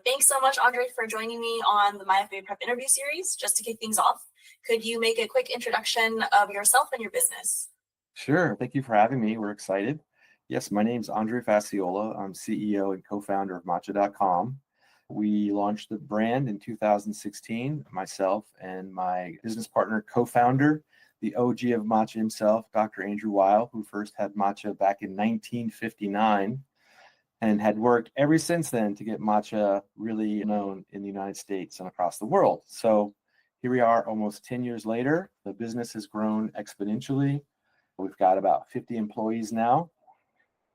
Thanks so much, Andre, for joining me on the My FBA Prep interview series. Just to kick things off, could you make a quick introduction of yourself and your business? Sure. Thank you for having me. We're excited. Yes, my name's André Fasciola. I'm CEO and co-founder of Matcha.com. We launched the brand in 2016, myself and my business partner, co-founder, the OG of matcha himself, Dr. Andrew Weil, who first had matcha back in 1959 and had worked ever since then to get matcha really known in the United States and across the world. So here we are almost 10 years later. The business has grown exponentially. We've got about 50 employees now,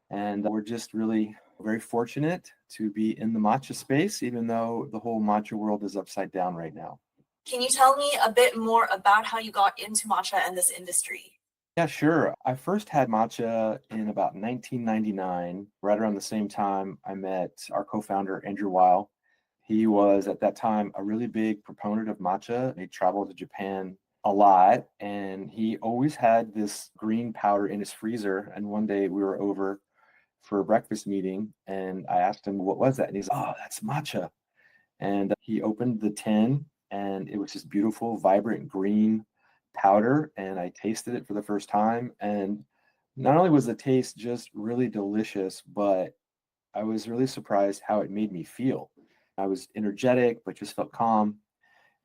and we're just really very fortunate to be in the matcha space, even though the whole matcha world is upside down right now. Can you tell me a bit more about how you got into matcha and this industry? Yeah, sure. I first had matcha in about 1999, right around the same time I met our co-founder, Andrew Weil. He was at that time a really big proponent of matcha. He traveled to Japan a lot, and he always had this green powder in his freezer. And one day we were over for a breakfast meeting, and I asked him, what was that? And he's, oh, that's matcha. And he opened the tin, and it was this beautiful, vibrant green powder. And I tasted it for the first time. And not only was the taste just really delicious, but I was really surprised how it made me feel. I was energetic, but just felt calm.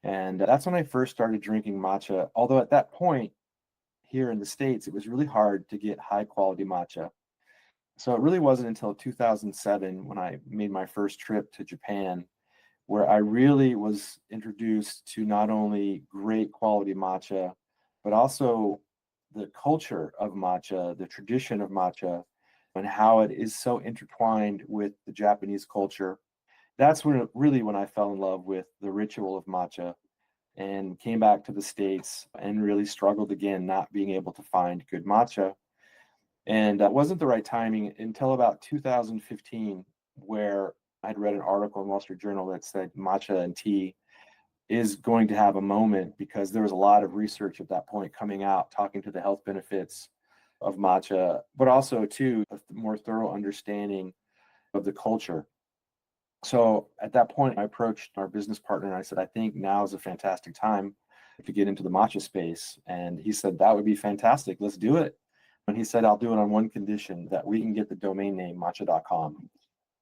And that's when I first started drinking matcha. Although at that point, here in the States, it was really hard to get high quality matcha. So it really wasn't until 2007 when I made my first trip to Japan where I really was introduced to not only great quality matcha, but also the culture of matcha, the tradition of matcha, and how it is so intertwined with the Japanese culture. That's when I fell in love with the ritual of matcha and came back to the States and really struggled again, not being able to find good matcha. And it wasn't the right timing until about 2015, where I'd read an article in Wall Street Journal that said matcha and tea is going to have a moment, because there was a lot of research at that point coming out talking to the health benefits of matcha, but also too a more thorough understanding of the culture. So at that point, I approached our business partner and I said, I think now is a fantastic time to get into the matcha space. And he said, that would be fantastic. Let's do it. And he said, I'll do it on one condition, that we can get the domain name matcha.com.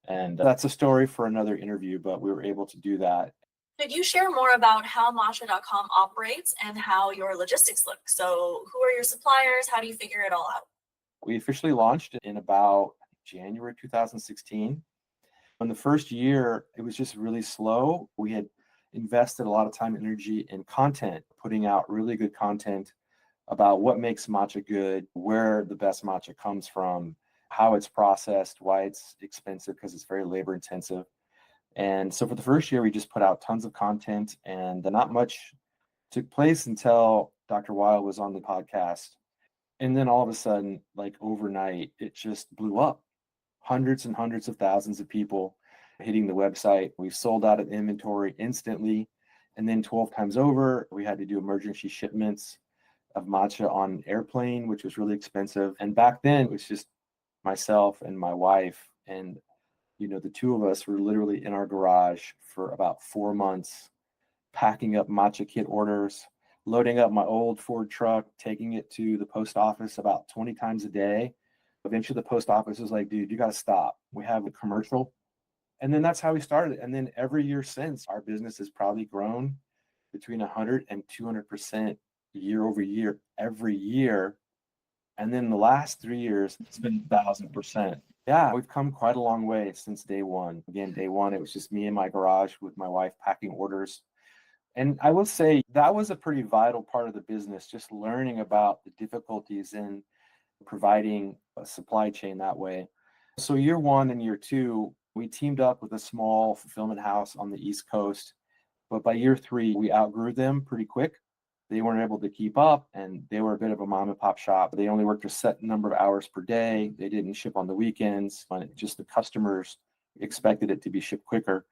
And that's a story for another interview, but we were able to do that. Could you share more about how matcha.com operates and how your logistics look? So who are your suppliers? How do you figure it all out? We officially launched in about January 2016. In the first year, it was just really slow. We had invested a lot of time and energy in content, putting out really good content about what makes matcha good, where the best matcha comes from, how it's processed, why it's expensive because it's very labor intensive. And so for the first year, we just put out tons of content, and not much took place until Dr. Weil was on the podcast. And then all of a sudden, like overnight, it just blew up. Hundreds and hundreds of thousands of people hitting the website. We sold out of inventory instantly. And then 12 times over, we had to do emergency shipments of matcha on an airplane, which was really expensive. And back then, it was just myself and my wife. And, the two of us were literally in our garage for about 4 months, packing up matcha kit orders, loading up my old Ford truck, taking it to the post office about 20 times a day. Eventually, the post office was like, dude, you got to stop. We have a commercial. And then that's how we started. And then every year since, our business has probably grown between 100 and 200% year over year, every year. And then the last 3 years, it's been 1,000%. Yeah, we've come quite a long way since day one. Again, day one, it was just me in my garage with my wife packing orders. And I will say that was a pretty vital part of the business, just learning about the difficulties in providing a supply chain that way. So year one and year two, we teamed up with a small fulfillment house on the East Coast. But by year three, we outgrew them pretty quick. They weren't able to keep up, and they were a bit of a mom and pop shop. They only worked a set number of hours per day. They didn't ship on the weekends. Just the customers expected it to be shipped quicker.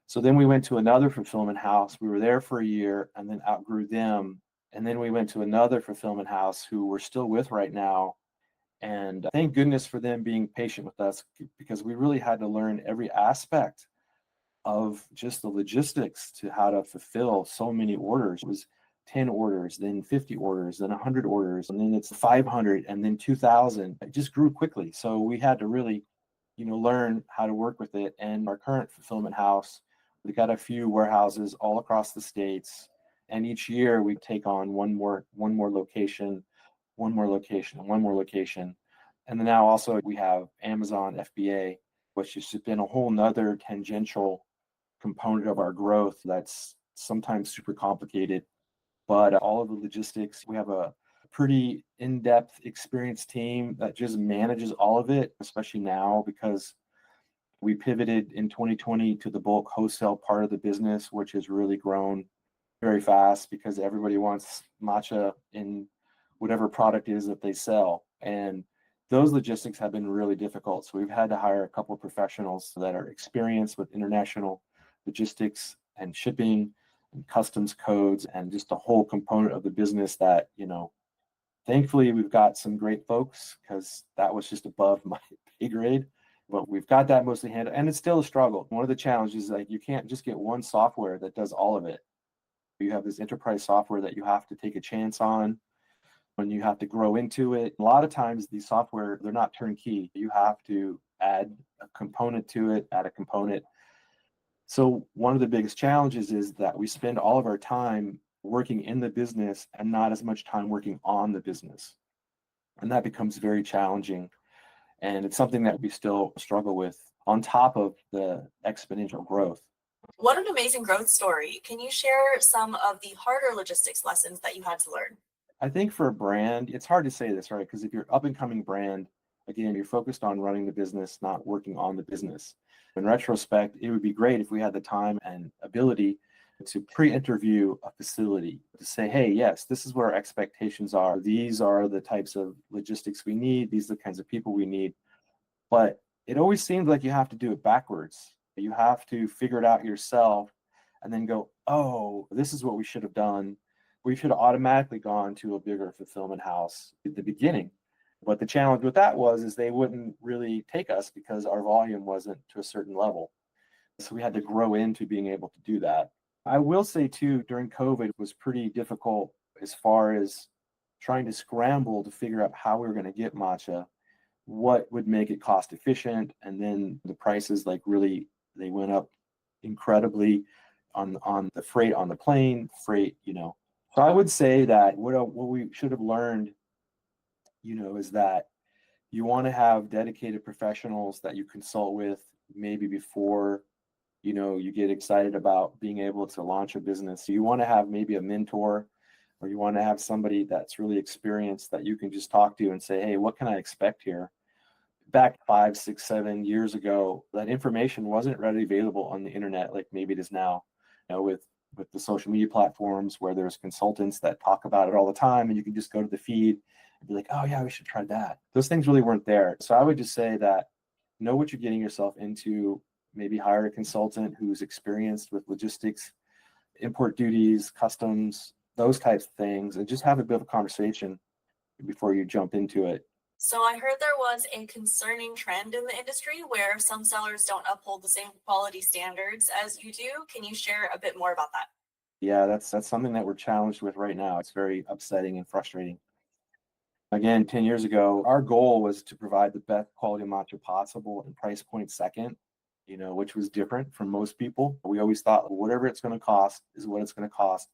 So then we went to another fulfillment house. We were there for a year and then outgrew them. And then we went to another fulfillment house who we're still with right now. And thank goodness for them being patient with us, because we really had to learn every aspect of just the logistics to how to fulfill so many orders. It was 10 orders, then 50 orders, then 100 orders, and then it's 500, and then 2,000. It just grew quickly. So we had to really, learn how to work with it. And our current fulfillment house, we got a few warehouses all across the states. And each year we take on one more location, one more location, and one more location. And then now also we have Amazon FBA, which has been a whole nother tangential component of our growth that's sometimes super complicated. But all of the logistics, we have a pretty in-depth experienced team that just manages all of it, especially now because we pivoted in 2020 to the bulk wholesale part of the business, which has really grown very fast because everybody wants matcha in whatever product it is that they sell. And those logistics have been really difficult. So we've had to hire a couple of professionals that are experienced with international logistics and shipping and customs codes and just a whole component of the business that, thankfully we've got some great folks because that was just above my pay grade. But we've got that mostly handled, and it's still a struggle. One of the challenges is like you can't just get one software that does all of it. You have this enterprise software that you have to take a chance on when you have to grow into it. A lot of times these software, they're not turnkey. You have to add a component to it, add a component. So one of the biggest challenges is that we spend all of our time working in the business and not as much time working on the business. And that becomes very challenging. And it's something that we still struggle with on top of the exponential growth. What an amazing growth story. Can you share some of the harder logistics lessons that you had to learn? I think for a brand, it's hard to say this, right? Because if you're up and coming brand, again, you're focused on running the business, not working on the business. In retrospect, it would be great if we had the time and ability to pre-interview a facility to say, hey, yes, this is what our expectations are. These are the types of logistics we need. These are the kinds of people we need. But it always seems like you have to do it backwards. You have to figure it out yourself and then go, oh, this is what we should have done. We should have automatically gone to a bigger fulfillment house at the beginning. But the challenge with that is they wouldn't really take us because our volume wasn't to a certain level. So we had to grow into being able to do that. I will say too, during COVID, it was pretty difficult as far as trying to scramble to figure out how we were going to get matcha, what would make it cost efficient. And then the prices really, they went up incredibly on the freight on the plane, freight. So I would say that what we should have learned, is that you want to have dedicated professionals that you consult with maybe before you get excited about being able to launch a business. So you want to have maybe a mentor, or you want to have somebody that's really experienced that you can just talk to and say, hey, what can I expect here? Back 5, 6, 7 years ago, that information wasn't readily available on the internet like maybe it is now. With the social media platforms where there's consultants that talk about it all the time, and you can just go to the feed and be like, oh yeah, we should try that. Those things really weren't there. So I would just say that know what you're getting yourself into. Maybe hire a consultant who's experienced with logistics, import duties, customs, those types of things, and just have a bit of a conversation before you jump into it. So I heard there was a concerning trend in the industry where some sellers don't uphold the same quality standards as you do. Can you share a bit more about that? Yeah, that's something that we're challenged with right now. It's very upsetting and frustrating. Again, 10 years ago, our goal was to provide the best quality matcha possible and price point second, which was different from most people. We always thought whatever it's going to cost is what it's going to cost.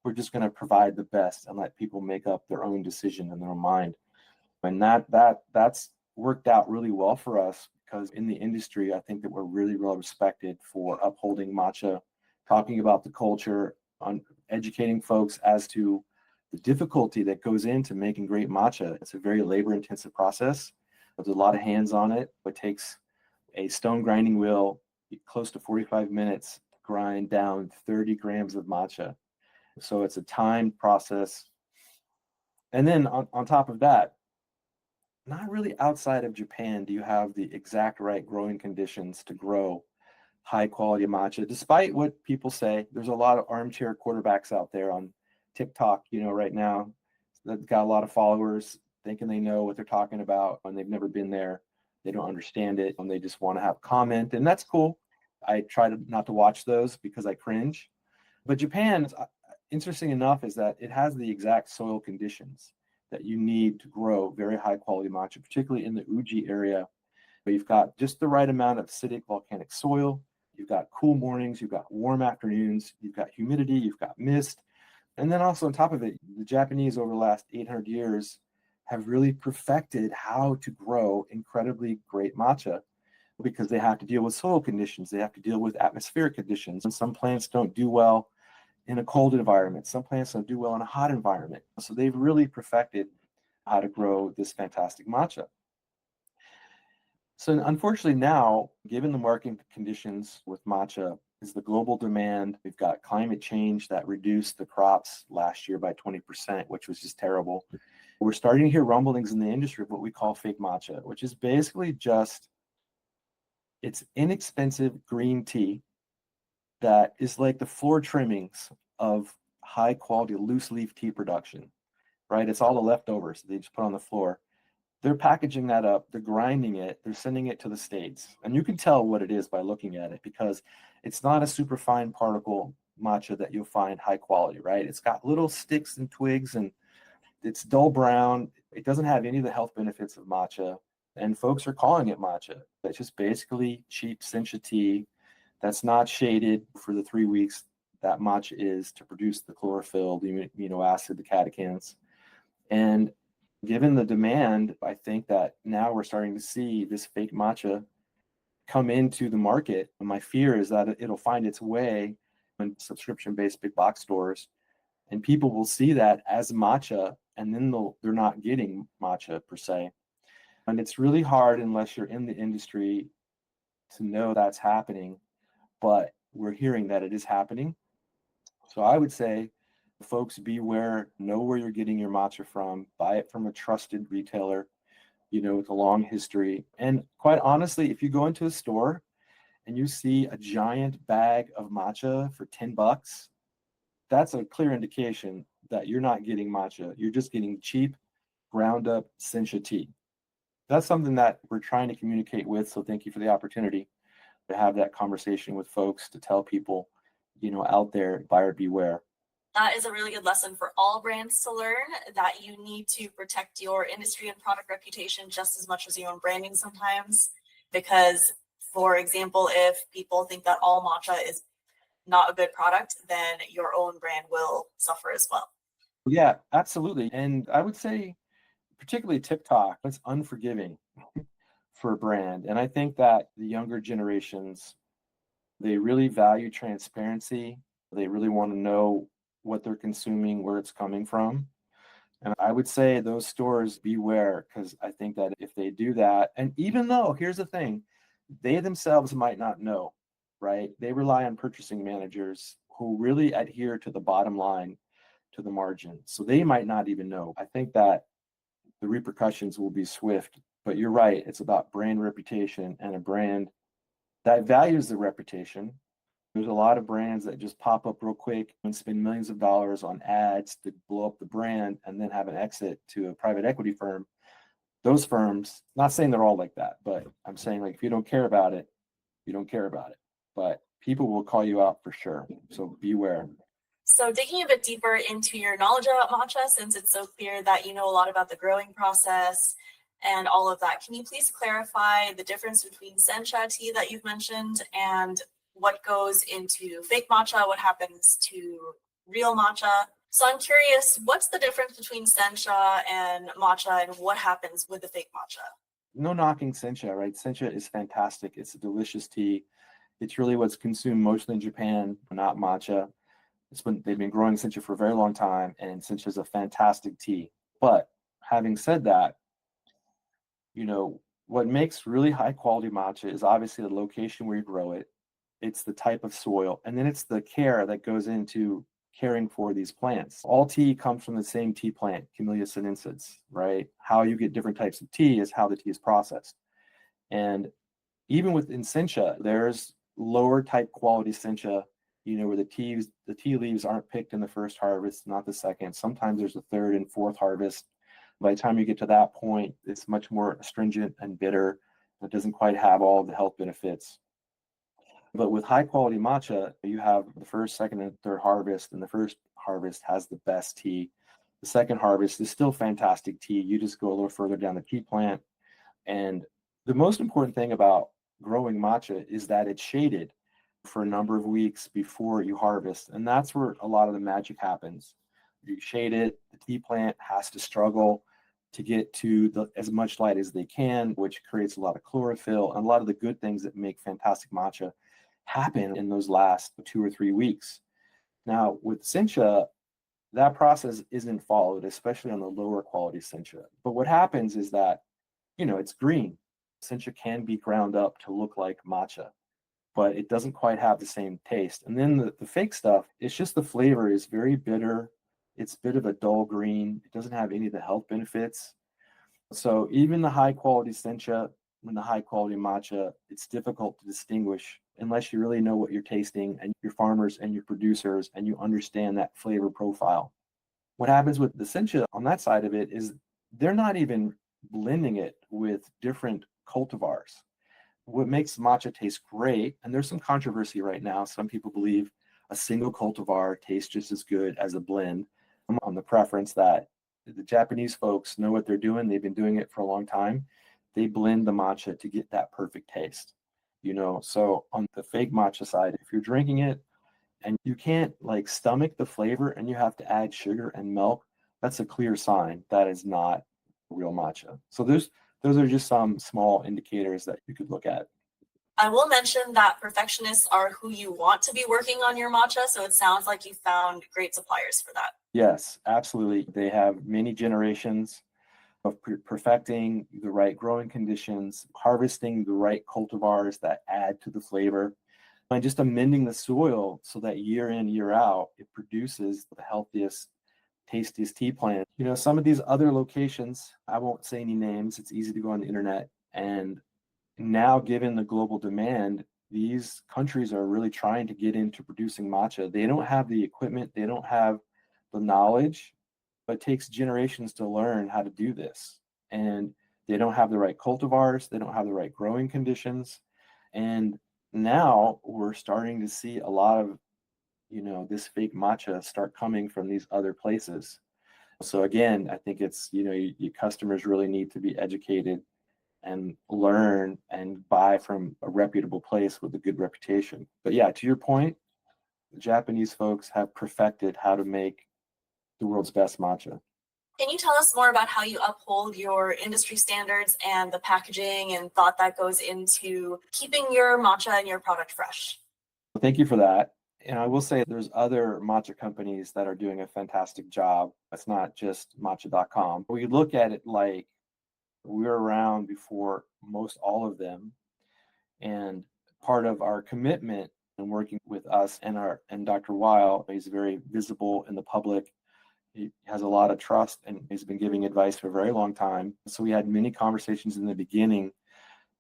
We're just going to provide the best and let people make up their own decision in their own mind. And that's worked out really well for us because in the industry, I think that we're really well respected for upholding matcha, talking about the culture, on educating folks as to the difficulty that goes into making great matcha. It's a very labor-intensive process. There's a lot of hands on it. It takes a stone grinding wheel close to 45 minutes to grind down 30 grams of matcha. So it's a timed process. And then on top of that, not really outside of Japan do you have the exact right growing conditions to grow high quality matcha. Despite what people say, there's a lot of armchair quarterbacks out there on TikTok, right now, that got a lot of followers thinking they know what they're talking about when they've never been there. They don't understand it and they just want to have comment, and that's cool. I try not to watch those because I cringe. But Japan, interesting enough, is that it has the exact soil conditions that you need to grow very high quality matcha, particularly in the Uji area. But you've got just the right amount of acidic volcanic soil. You've got cool mornings, you've got warm afternoons, you've got humidity, you've got mist. And then also on top of it, the Japanese over the last 800 years have really perfected how to grow incredibly great matcha because they have to deal with soil conditions. They have to deal with atmospheric conditions. And some plants don't do well in a cold environment. Some plants don't do well in a hot environment. So they've really perfected how to grow this fantastic matcha. So unfortunately now, given the market conditions with matcha, is the global demand. We've got climate change that reduced the crops last year by 20%, which was just terrible. We're starting to hear rumblings in the industry of what we call fake matcha, which is basically just, it's inexpensive green tea that is like the floor trimmings of high quality loose leaf tea production, right? It's all the leftovers they just put on the floor. They're packaging that up, they're grinding it, they're sending it to the States. And you can tell what it is by looking at it because it's not a super fine particle matcha that you'll find high quality, right? It's got little sticks and twigs and it's dull brown. It doesn't have any of the health benefits of matcha. And folks are calling it matcha. It's just basically cheap sencha tea that's not shaded for the 3 weeks that matcha is to produce the chlorophyll, the amino acid, the catechins. And given the demand, I think that now we're starting to see this fake matcha come into the market. And my fear is that it'll find its way in subscription-based big box stores, and people will see that as matcha, and then they're not getting matcha per se. And it's really hard unless you're in the industry to know that's happening, but we're hearing that it is happening. So I would say, folks, beware, know where you're getting your matcha from, buy it from a trusted retailer, with a long history. And quite honestly, if you go into a store and you see a giant bag of matcha for $10, that's a clear indication that you're not getting matcha. You're just getting cheap, ground up sencha tea. That's something that we're trying to communicate with. So thank you for the opportunity to have that conversation with folks, to tell people, out there, buyer beware. That is a really good lesson for all brands to learn, that you need to protect your industry and product reputation just as much as your own branding sometimes. Because, for example, if people think that all matcha is not a good product, then your own brand will suffer as well. Yeah, absolutely. And I would say, particularly TikTok, it's unforgiving for a brand. And I think that the younger generations, they really value transparency. They really want to know what they're consuming, where it's coming from. And I would say those stores beware, because I think that if they do that, and even though, here's the thing, they themselves might not know, right? They rely on purchasing managers who really adhere to the bottom line, to the margin. So they might not even know. I think that the repercussions will be swift. But you're right, it's about brand reputation, and a brand that values the reputation. There's a lot of brands that just pop up real quick and spend millions of dollars on ads to blow up the brand and then have an exit to a private equity firm. Those firms, not saying they're all like that, but I'm saying, like, if you don't care about it, you don't care about it. But people will call you out for sure. So beware. So digging a bit deeper into your knowledge about matcha, since it's so clear that you know a lot about the growing process and all of that, can you please clarify the difference between sencha tea that you've mentioned and what goes into fake matcha, what happens to real matcha? So I'm curious, what's the difference between sencha and matcha, and what happens with the fake matcha? No knocking sencha, right? Sencha is fantastic. It's a delicious tea. It's really what's consumed mostly in Japan, not matcha. They've been growing sencha for a very long time, and sencha is a fantastic tea. But having said that, what makes really high quality matcha is obviously the location where you grow it. It's the type of soil, and then it's the care that goes into caring for these plants. All tea comes from the same tea plant, Camellia sinensis, right? How you get different types of tea is how the tea is processed. And even within sencha, there's lower type quality sencha, where the tea leaves aren't picked in the first harvest, not the second. Sometimes there's a third and fourth harvest. By the time you get to that point, it's much more astringent and bitter. It doesn't quite have all of the health benefits. But with high quality matcha, you have the first, second, and third harvest, and the first harvest has the best tea. The second harvest is still fantastic tea. You just go a little further down the tea plant. And the most important thing about growing matcha is that it's shaded for a number of weeks before you harvest. And that's where a lot of the magic happens. You shade it, the tea plant has to struggle to get to as much light as they can, which creates a lot of chlorophyll and a lot of the good things that make fantastic matcha happen in those last 2 or 3 weeks. Now, with Sencha, that process isn't followed, especially on the lower quality Sencha. But what happens is that, it's green. Sencha can be ground up to look like matcha, but it doesn't quite have the same taste. And then the fake stuff, it's just the flavor is very bitter. It's a bit of a dull green. It doesn't have any of the health benefits. So even the high quality Sencha and the high quality matcha, it's difficult to distinguish unless you really know what you're tasting and your farmers and your producers and you understand that flavor profile. What happens with the Sencha on that side of it is they're not even blending it with different cultivars. What makes matcha taste great, and there's some controversy right now. Some people believe a single cultivar tastes just as good as a blend. I'm on the preference that the Japanese folks know what they're doing. They've been doing it for a long time. They blend the matcha to get that perfect taste. So on the fake matcha side, if you're drinking it and you can't like stomach the flavor and you have to add sugar and milk, that's a clear sign that is not real matcha. So those are just some small indicators that you could look at. I will mention that perfectionists are who you want to be working on your matcha, so it sounds like you found great suppliers for that. Yes, absolutely. They have many generations of perfecting the right growing conditions, harvesting the right cultivars that add to the flavor, and just amending the soil so that year in, year out, it produces the healthiest, tastiest tea plant. Some of these other locations, I won't say any names, it's easy to go on the internet. And now, given the global demand, these countries are really trying to get into producing matcha. They don't have the equipment, they don't have the knowledge, but it takes generations to learn how to do this. And they don't have the right cultivars, they don't have the right growing conditions. And now we're starting to see a lot of, this fake matcha start coming from these other places. So again, I think it's, your customers really need to be educated and learn and buy from a reputable place with a good reputation. But yeah, to your point, the Japanese folks have perfected how to make the world's best matcha. Can you tell us more about how you uphold your industry standards and the packaging and thought that goes into keeping your matcha and your product fresh? Well, thank you for that. And I will say there's other matcha companies that are doing a fantastic job. It's not just matcha.com. We look at it like we're around before most all of them. And part of our commitment and working with us and Dr. Weil, he's very visible in the public. He has a lot of trust and he's been giving advice for a very long time. So we had many conversations in the beginning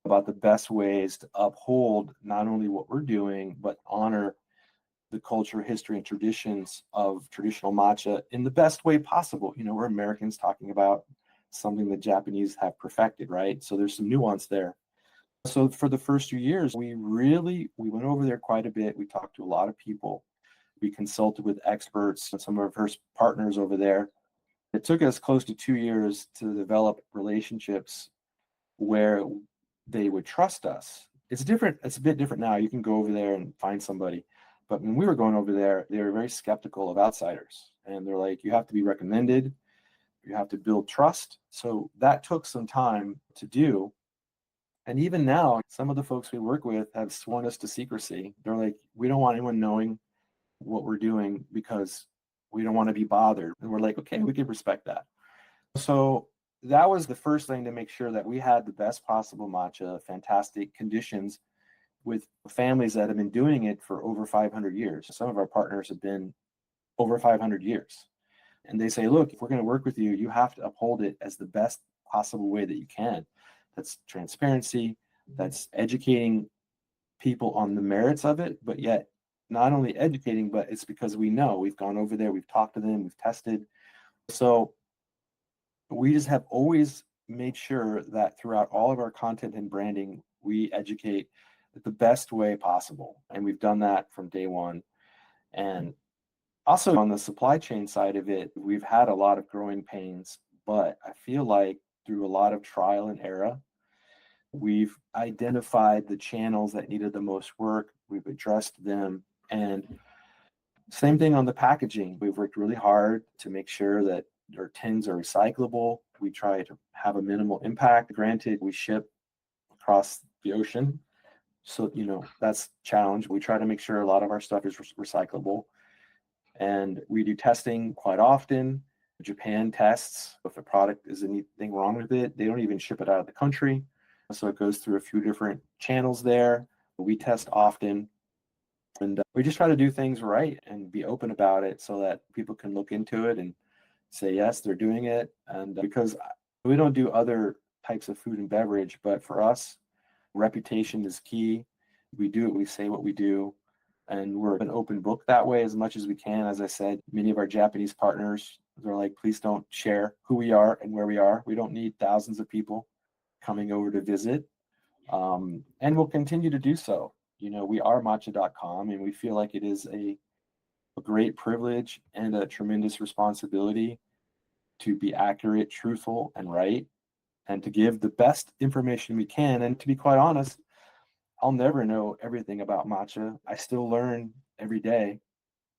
about the best ways to uphold not only what we're doing, but honor the culture, history, and traditions of traditional matcha in the best way possible. We're Americans talking about something the Japanese have perfected, right? So there's some nuance there. So for the first few years, we went over there quite a bit. We talked to a lot of people. We consulted with experts and some of our first partners over there. It took us close to 2 years to develop relationships where they would trust us. It's different. It's a bit different now. You can go over there and find somebody. But when we were going over there, they were very skeptical of outsiders. And they're like, you have to be recommended. You have to build trust. So that took some time to do. And even now, some of the folks we work with have sworn us to secrecy. They're like, we don't want anyone knowing what we're doing because we don't want to be bothered. And we're like, okay, we can respect that. So that was the first thing to make sure that we had the best possible matcha, fantastic conditions with families that have been doing it for over 500 years. Some of our partners have been over 500 years. And they say, look, if we're going to work with you, you have to uphold it as the best possible way that you can. That's transparency, that's educating people on the merits of it, but yet not only educating, but it's because we know we've gone over there, we've talked to them, we've tested. So we just have always made sure that throughout all of our content and branding, we educate the best way possible. And we've done that from day one. And also on the supply chain side of it, we've had a lot of growing pains, but I feel like through a lot of trial and error, we've identified the channels that needed the most work. We've addressed them. And same thing on the packaging. We've worked really hard to make sure that our tins are recyclable. We try to have a minimal impact. Granted, we ship across the ocean. So, that's a challenge. We try to make sure a lot of our stuff is recyclable. And we do testing quite often. Japan tests. If a product is anything wrong with it, they don't even ship it out of the country. So it goes through a few different channels there. We test often. And we just try to do things right and be open about it so that people can look into it and say, yes, they're doing it. And because we don't do other types of food and beverage, but for us, reputation is key. We do it, we say what we do. And we're an open book that way as much as we can. As I said, many of our Japanese partners, they're like, please don't share who we are and where we are. We don't need thousands of people coming over to visit. And we'll continue to do so. We are matcha.com, and we feel like it is a great privilege and a tremendous responsibility to be accurate, truthful, and right, and to give the best information we can. And to be quite honest, I'll never know everything about matcha. I still learn every day.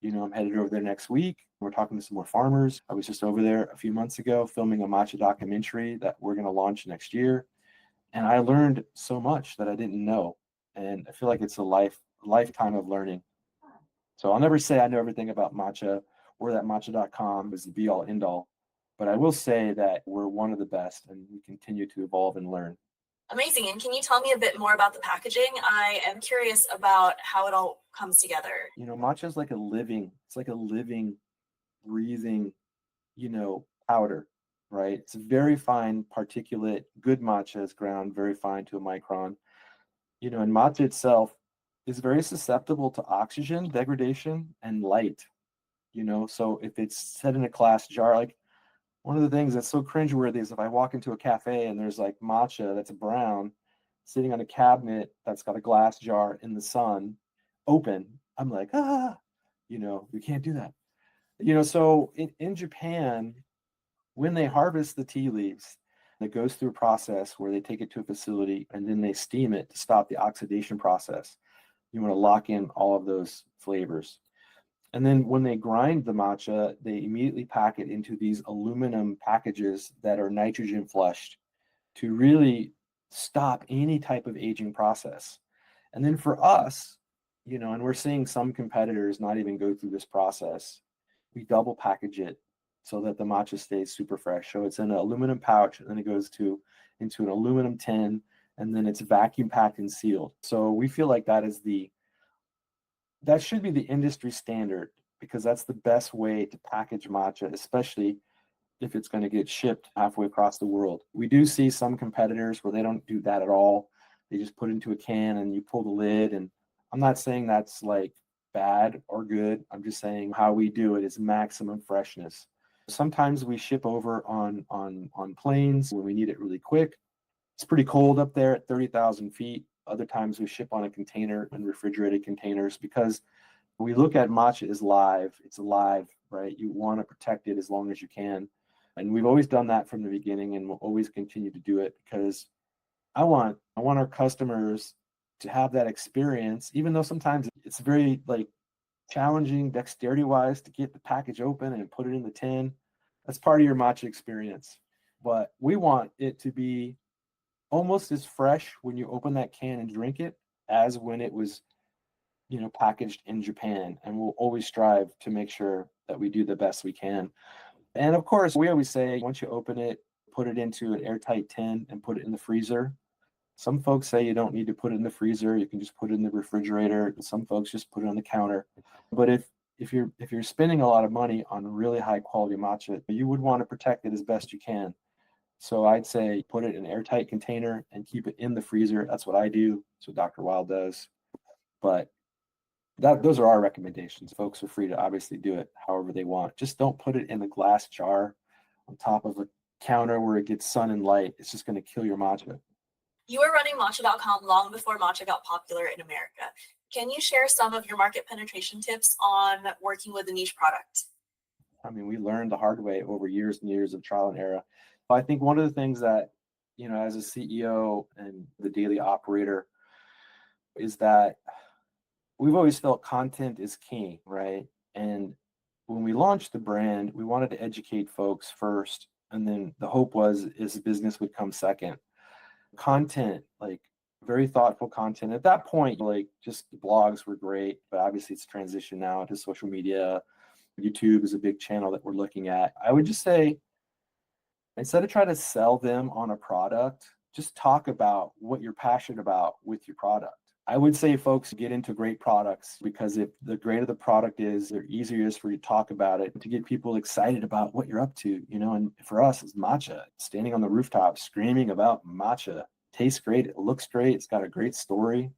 I'm headed over there next week. We're talking to some more farmers. I was just over there a few months ago filming a matcha documentary that we're going to launch next year. And I learned so much that I didn't know. And I feel like it's a lifetime of learning. So I'll never say I know everything about matcha or that matcha.com is the be all end all. But I will say that we're one of the best and we continue to evolve and learn. Amazing. And can you tell me a bit more about the packaging? I am curious about how it all comes together. Matcha is like a living, breathing, powder, right? It's a very fine particulate. Good matcha is ground very fine to a micron. And matcha itself is very susceptible to oxygen degradation and light. So if it's set in a glass jar, like one of the things that's so cringeworthy is if I walk into a cafe and there's like matcha that's brown sitting on a cabinet that's got a glass jar in the sun open, I'm like, we can't do that. So in Japan, when they harvest the tea leaves, it goes through a process where they take it to a facility and then they steam it to stop the oxidation process. You want to lock in all of those flavors. And then when they grind the matcha, they immediately pack it into these aluminum packages that are nitrogen flushed to really stop any type of aging process. And then for us, and we're seeing some competitors not even go through this process, we double package it so that the matcha stays super fresh. So it's in an aluminum pouch, and then it goes into an aluminum tin, and then it's vacuum packed and sealed. So we feel like that should be the industry standard because that's the best way to package matcha, especially if it's going to get shipped halfway across the world. We do see some competitors where they don't do that at all. They just put it into a can and you pull the lid. And I'm not saying that's like bad or good. I'm just saying how we do it is maximum freshness. Sometimes we ship over on planes when we need it really quick. It's pretty cold up there at 30,000 feet. Other times we ship on a container in refrigerated containers because we look at matcha as live. It's alive, right? You want to protect it as long as you can. And we've always done that from the beginning and we'll always continue to do it because I want our customers to have that experience, even though sometimes it's very like challenging dexterity wise to get the package open and put it in the tin. That's part of your matcha experience. But we want it to be almost as fresh when you open that can and drink it as when it was packaged in Japan. And we'll always strive to make sure that we do the best we can. And of course, we always say once you open it, put it into an airtight tin and put it in the freezer. Some folks say you don't need to put it in the freezer, you can just put it in the refrigerator. Some folks just put it on the counter. But if you're spending a lot of money on really high quality matcha, you would want to protect it as best you can. So I'd say put it in an airtight container and keep it in the freezer. That's what I do. That's what Dr. Wild does. But those are our recommendations. Folks are free to obviously do it however they want. Just don't put it in a glass jar on top of a counter where it gets sun and light. It's just going to kill your matcha. You were running matcha.com long before matcha got popular in America. Can you share some of your market penetration tips on working with a niche product? I mean, we learned the hard way over years and years of trial and error. I think one of the things that, as a CEO and the daily operator, is that we've always felt content is king, right? And when we launched the brand, we wanted to educate folks first, and then the hope was is business would come second. Content, like very thoughtful content. At that point, like just the blogs were great, but obviously it's transitioned now to social media. YouTube is a big channel that we're looking at. I would just say instead of trying to sell them on a product, just talk about what you're passionate about with your product. I would say folks get into great products because if the greater the product is, the easier it is for you to talk about it, to get people excited about what you're up to, and for us it's matcha, standing on the rooftop, screaming about matcha. Tastes great, it looks great, it's got a great story.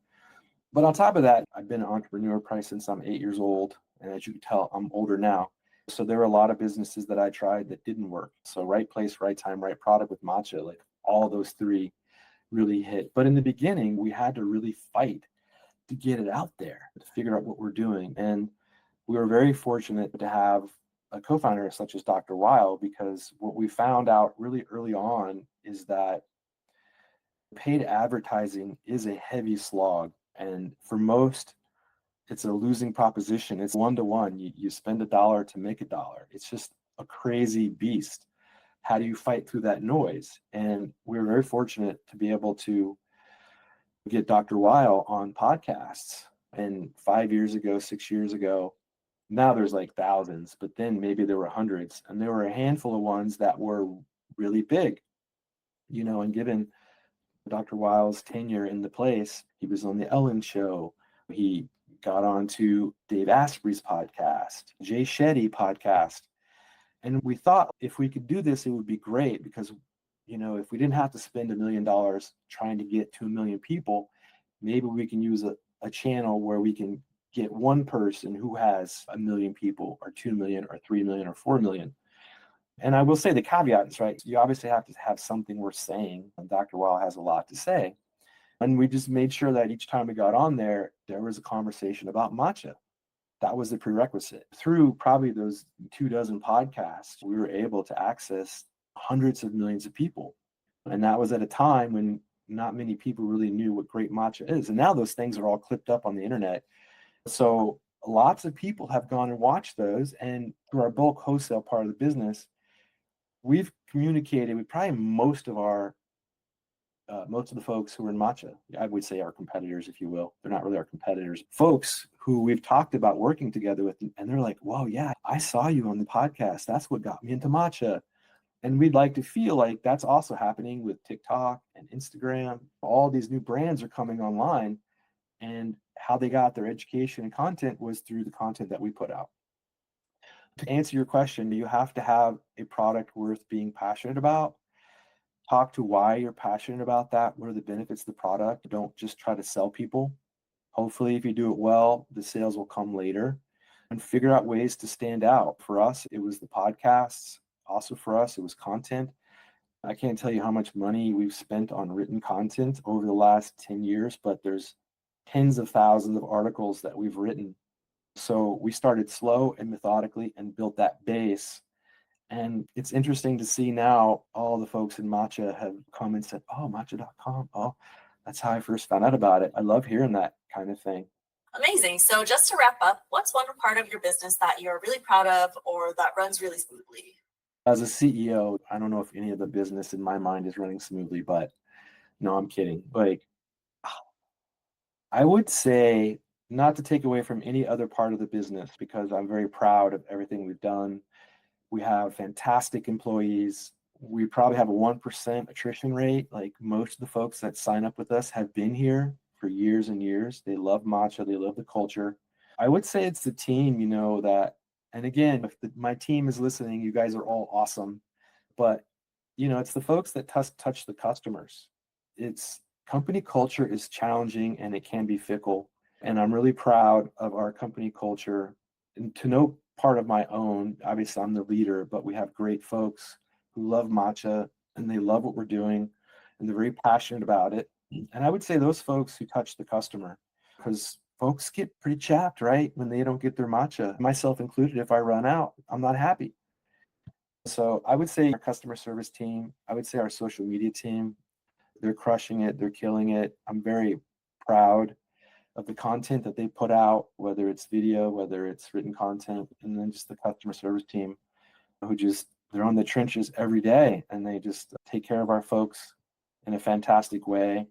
But on top of that, I've been an entrepreneur probably since I'm 8 years old. And as you can tell, I'm older now. So there were a lot of businesses that I tried that didn't work. So right place, right time, right product with matcha, like all those three really hit. But in the beginning, we had to really fight to get it out there, to figure out what we're doing. And we were very fortunate to have a co-founder such as Dr. Weil, because what we found out really early on is that paid advertising is a heavy slog. And for most, it's a losing proposition. It's 1-to-1. You spend $1 to make $1. It's just a crazy beast. How do you fight through that noise? And we were very fortunate to be able to get Dr. Weil on podcasts. And 5 years ago, 6 years ago, now there's like thousands, but then maybe there were hundreds. And there were a handful of ones that were really big, and given Dr. Weil's tenure in the place, he was on the Ellen Show. He got on to Dave Asprey's podcast, Jay Shetty podcast. And we thought if we could do this, it would be great because, if we didn't have to spend $1 million trying to get to 1 million people, maybe we can use a channel where we can get one person who has 1 million people or 2 million or 3 million or 4 million. And I will say the caveat is, right, you obviously have to have something worth saying. And Dr. Weil has a lot to say. And we just made sure that each time we got on there, there was a conversation about matcha. That was the prerequisite. Through probably those 24 podcasts, we were able to access hundreds of millions of people. And that was at a time when not many people really knew what great matcha is. And now those things are all clipped up on the internet. So lots of people have gone and watched those. And through our bulk wholesale part of the business, we've communicated with probably most of the folks who are in matcha. I would say our competitors, if you will. They're not really our competitors. Folks who we've talked about working together with, and they're like, "Whoa, yeah, I saw you on the podcast. That's what got me into matcha." And we'd like to feel like that's also happening with TikTok and Instagram. All these new brands are coming online, and how they got their education and content was through the content that we put out. To answer your question, you have to have a product worth being passionate about. Talk to why you're passionate about that. What are the benefits of the product? Don't just try to sell people. Hopefully, if you do it well, the sales will come later. And figure out ways to stand out. For us, it was the podcasts. Also for us, it was content. I can't tell you how much money we've spent on written content over the last 10 years, but there's tens of thousands of articles that we've written. So we started slow and methodically and built that base. And it's interesting to see now all the folks in matcha have come and said, "Oh, matcha.com. Oh, that's how I first found out about it." I love hearing that kind of thing. Amazing. So just to wrap up, what's one part of your business that you're really proud of or that runs really smoothly? As a CEO, I don't know if any of the business in my mind is running smoothly, but no, I'm kidding. Like, I would say not to take away from any other part of the business because I'm very proud of everything we've done. We have fantastic employees. We probably have a 1% attrition rate. Like most of the folks that sign up with us have been here for years and years. They love matcha. They love the culture. I would say it's the team, that, and again, if my team is listening, you guys are all awesome. But, it's the folks that touch the customers. It's company culture is challenging and it can be fickle. And I'm really proud of our company culture. And to no part of my own, obviously I'm the leader, but we have great folks who love matcha and they love what we're doing and they're very passionate about it. And I would say those folks who touch the customer, because folks get pretty chapped, right? When they don't get their matcha, myself included. If I run out, I'm not happy. So I would say our customer service team, I would say our social media team, they're crushing it. They're killing it. I'm very proud of the content that they put out, whether it's video, whether it's written content, and then just the customer service team who just, they're on the trenches every day and they just take care of our folks in a fantastic way.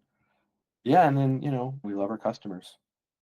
Yeah. And then, we love our customers.